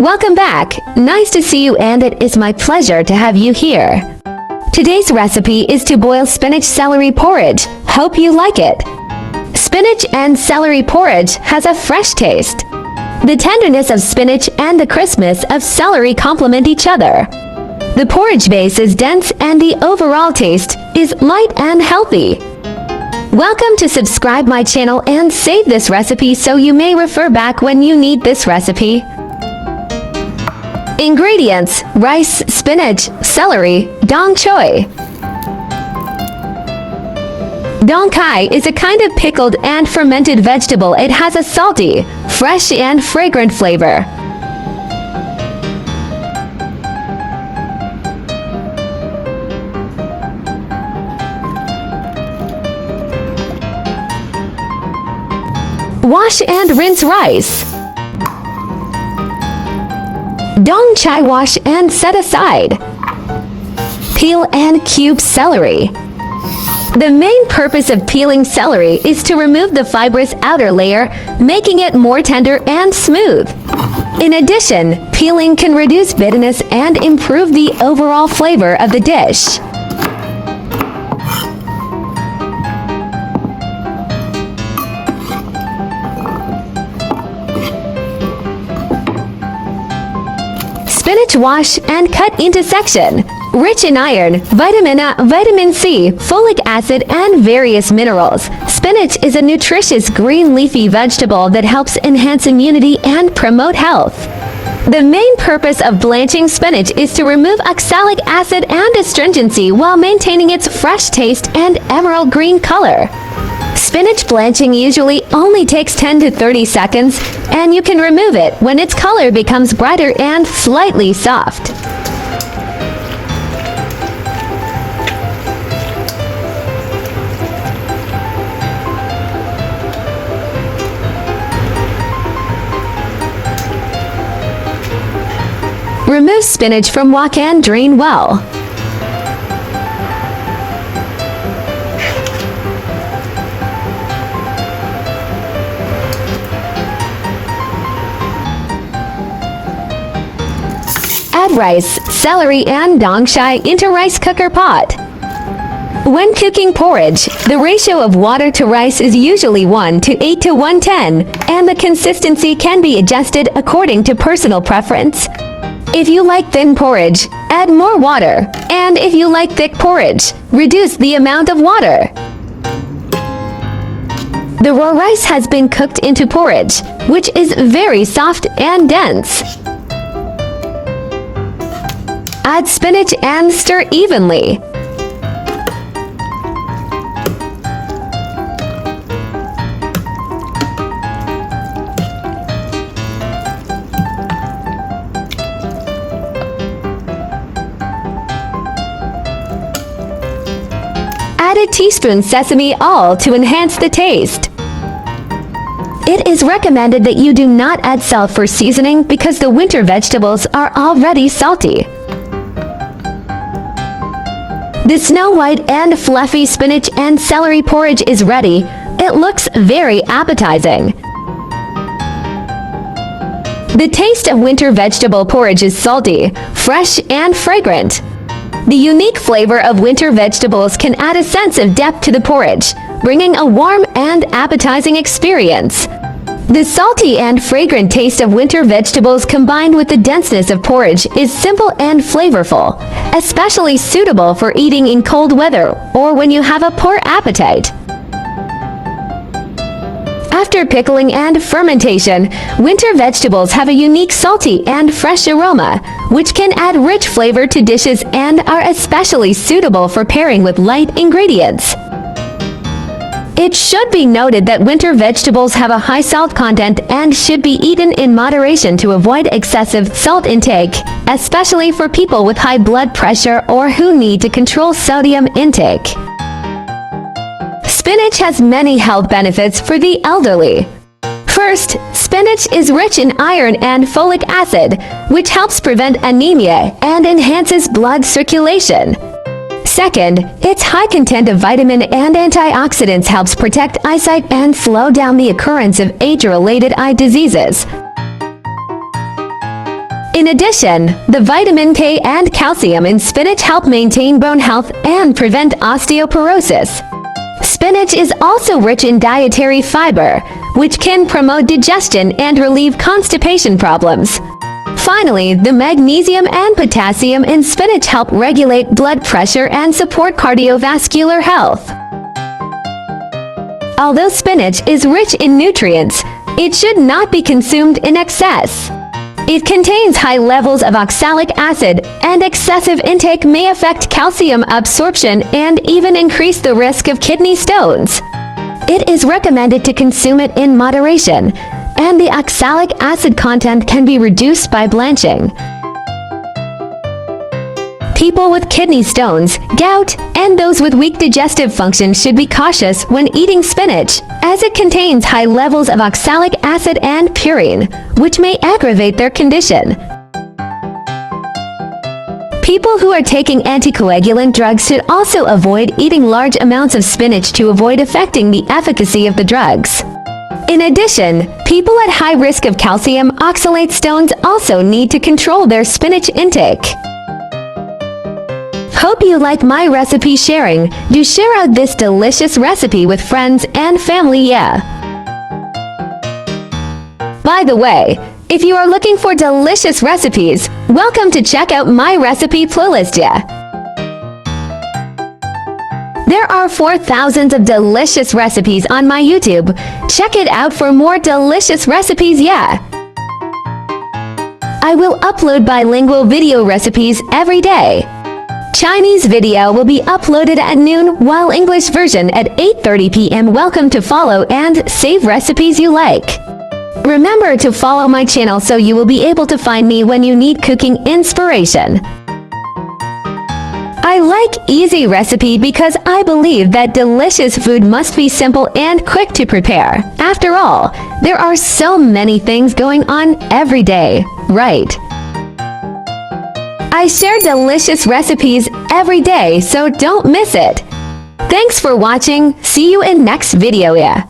Welcome back. Nice to see you, and it is my pleasure to have you here. Today's recipe is to boil spinach celery porridge. Hope you like it. Spinach and celery porridge has a fresh taste. The tenderness of spinach and the crispness of celery complement each other. The porridge base is dense and the overall taste is light and healthy. Welcome to subscribe my channel and save this recipe so you may refer back when you need this recipe. Ingredients: rice, spinach, celery, dong choy. Dong kai is a kind of pickled and fermented vegetable. It has a salty, fresh and fragrant flavor. Wash and rinse rice. Dong chai wash and set aside. Peel and cube celery. The main purpose of peeling celery is to remove the fibrous outer layer, making it more tender and smooth. In addition, peeling can reduce bitterness and improve the overall flavor of the dish. Spinach wash and cut into section. Rich in iron, vitamin A, vitamin C, folic acid, and various minerals, spinach is a nutritious green leafy vegetable that helps enhance immunity and promote health. The main purpose of blanching spinach is to remove oxalic acid and astringency while maintaining its fresh taste and emerald green color. Spinach blanching usually only takes 10 to 30 seconds, and you can remove it when its color becomes brighter and slightly soft. Remove spinach from wok and drain well. Add rice, celery, and dong chai into rice cooker pot. When cooking porridge, the ratio of water to rice is usually 1 to 8 to 110, and the consistency can be adjusted according to personal preference. If you like thin porridge, add more water, and if you like thick porridge, reduce the amount of water. The raw rice has been cooked into porridge, which is very soft and dense. Add spinach and stir evenly. Add a teaspoon sesame oil to enhance the taste. It is recommended that you do not add salt for seasoning because the winter vegetables are already salty. The snow white and fluffy spinach and celery porridge is ready. It looks very appetizing. The taste of winter vegetable porridge is salty, fresh, and fragrant. The unique flavor of winter vegetables can add a sense of depth to the porridge, bringing a warm and appetizing experience. The salty and fragrant taste of winter vegetables combined with the denseness of porridge is simple and flavorful, especially suitable for eating in cold weather or when you have a poor appetite. After pickling and fermentation, winter vegetables have a unique salty and fresh aroma, which can add rich flavor to dishes and are especially suitable for pairing with light ingredients. It should be noted that winter vegetables have a high salt content and should be eaten in moderation to avoid excessive salt intake, especially for people with high blood pressure or who need to control sodium intake. Spinach has many health benefits for the elderly. First, spinach is rich in iron and folic acid, which helps prevent anemia and enhances blood circulation. Second, its high content of vitamin and antioxidants helps protect eyesight and slow down the occurrence of age-related eye diseases. In addition, the vitamin K and calcium in spinach help maintain bone health and prevent osteoporosis. Spinach is also rich in dietary fiber, which can promote digestion and relieve constipation problems. Finally, the magnesium and potassium in spinach help regulate blood pressure and support cardiovascular health. Although spinach is rich in nutrients, it should not be consumed in excess. It contains high levels of oxalic acid, and excessive intake may affect calcium absorption and even increase the risk of kidney stones. It is recommended to consume it in moderation, and the oxalic acid content can be reduced by blanching. People with kidney stones, gout, and those with weak digestive function should be cautious when eating spinach, as it contains high levels of oxalic acid and purine, which may aggravate their condition. People who are taking anticoagulant drugs should also avoid eating large amounts of spinach to avoid affecting the efficacy of the drugs. In addition, people at high risk of calcium oxalate stones also need to control their spinach intake. Hope you like my recipe sharing. Do share out this delicious recipe with friends and family, yeah. By the way, if you are looking for delicious recipes, welcome to check out my recipe playlist, yeah. There are 4,000 of delicious recipes on my YouTube. Check it out for more delicious recipes, yeah. I will upload bilingual video recipes every day. Chinese video will be uploaded at noon, while English version at 8:30 p.m. Welcome to follow and save recipes you like. Remember to follow my channel so you will be able to find me when you need cooking inspiration. I like easy recipe because I believe that delicious food must be simple and quick to prepare. After all, there are so many things going on every day, right? I share delicious recipes every day, so don't miss it. Thanks for watching. See you in next video, yeah.